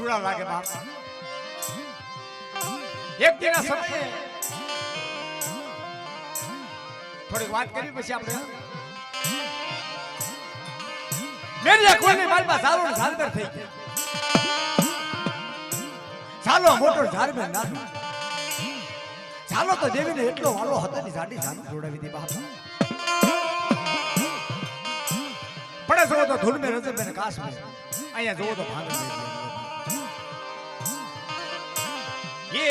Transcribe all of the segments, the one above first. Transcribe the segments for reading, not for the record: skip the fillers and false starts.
કેવડા લાગે બાપ એક દિના સમયે થોડી વાત કરી પછી આપણે મેરી કોની માલમાં સારો ઝાલદર થઈ ગયો ચાલો મોટો ઝાડમાં નાનો ચાલો તો દેવીને એટલો વાલો હતો ને જાડી જાન જોડાવી દી બાપ પડે જો તો ધૂળ મે રજબ ને કાશ મે અહીંયા જો તો ભાંગ દે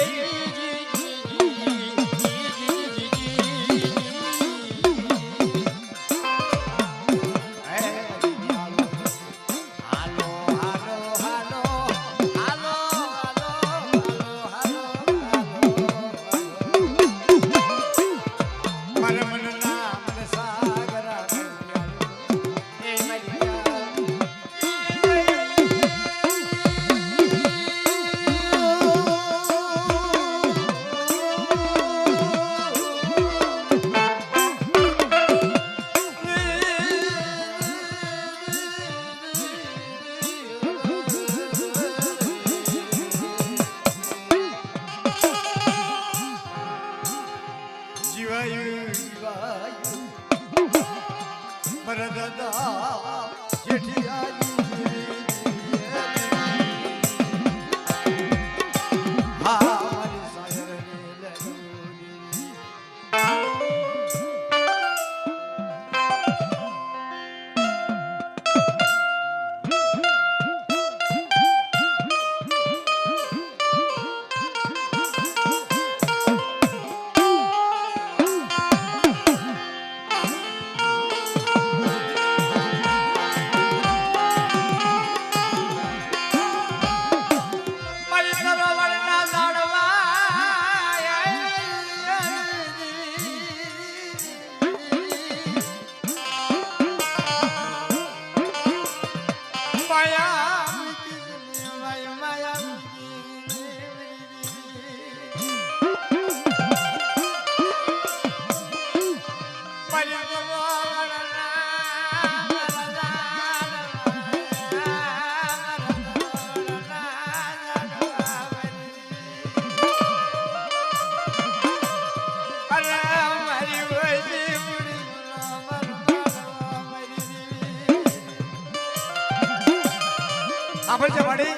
સાંભળ છે વાડી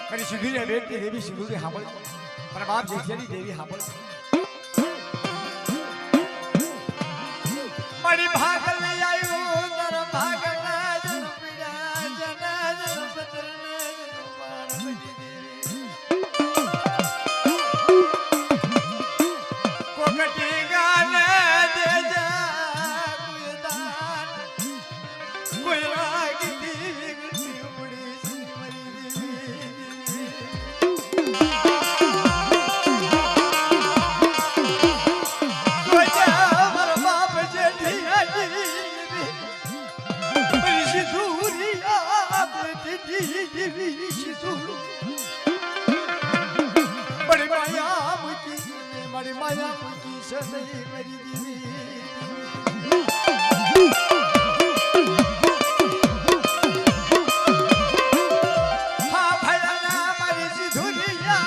મારી સિંધુરી બેટની દેવી સિંધુરી સાંભળ મારા બાપ જેઠિયાની દેવી સાંભળ મારી ભાગ લઈ આવ્યો તારા ભાગ ના જન પીડા જના જન પત્રને કોકટી ગાને દેજા કુયદાન કોઈ લાગતી बड़ी माया मुझी सही मेरी दीदी हाँ भैया मेरी सिधुरिया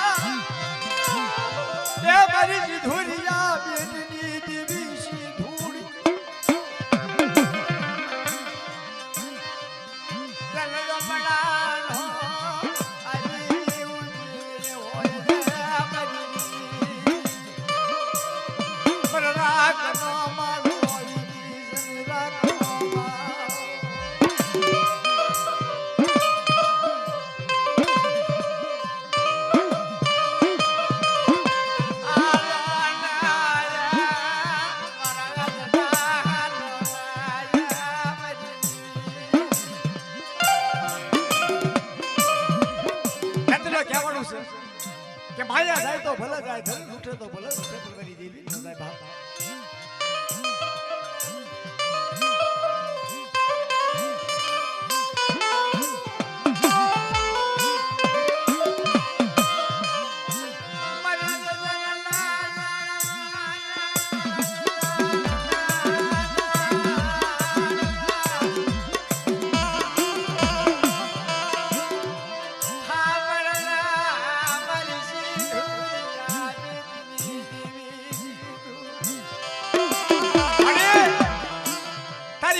ये मेरी सिधुरिया बेटनी देवी सिधुरी चलो बड़ा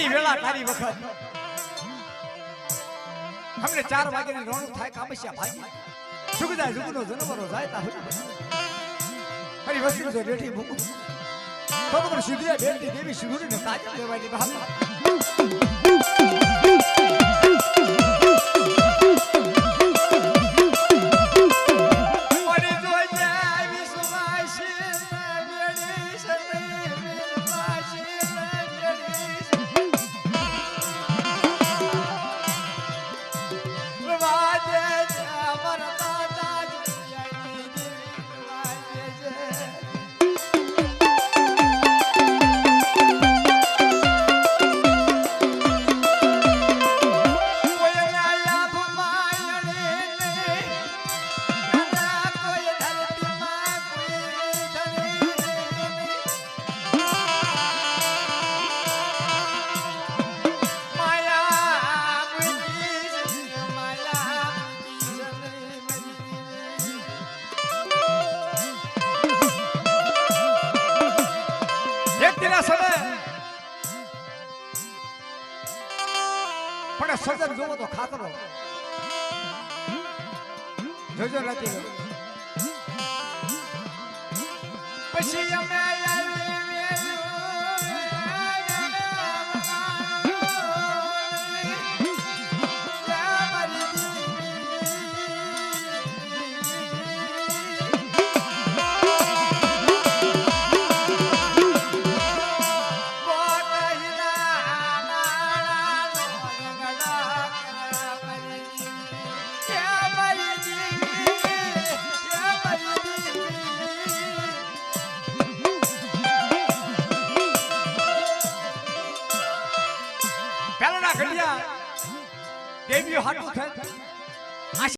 તારી વેળા તારી વખત અમને 4 વાગ્યાની રોણું થાય કામસ્યા ભાઈ સુગદા જુગનો જનવરો જાય તા હરી વસ્તુ જો રેઠી મૂકું તો પણ સુધરે બેટી દેવી સુધરીને તાજા લેવાની બહાર પણ સજન જોવો તો ખાતરો જોજો રાતી પછી અમે દેવીઓ હાટું થાય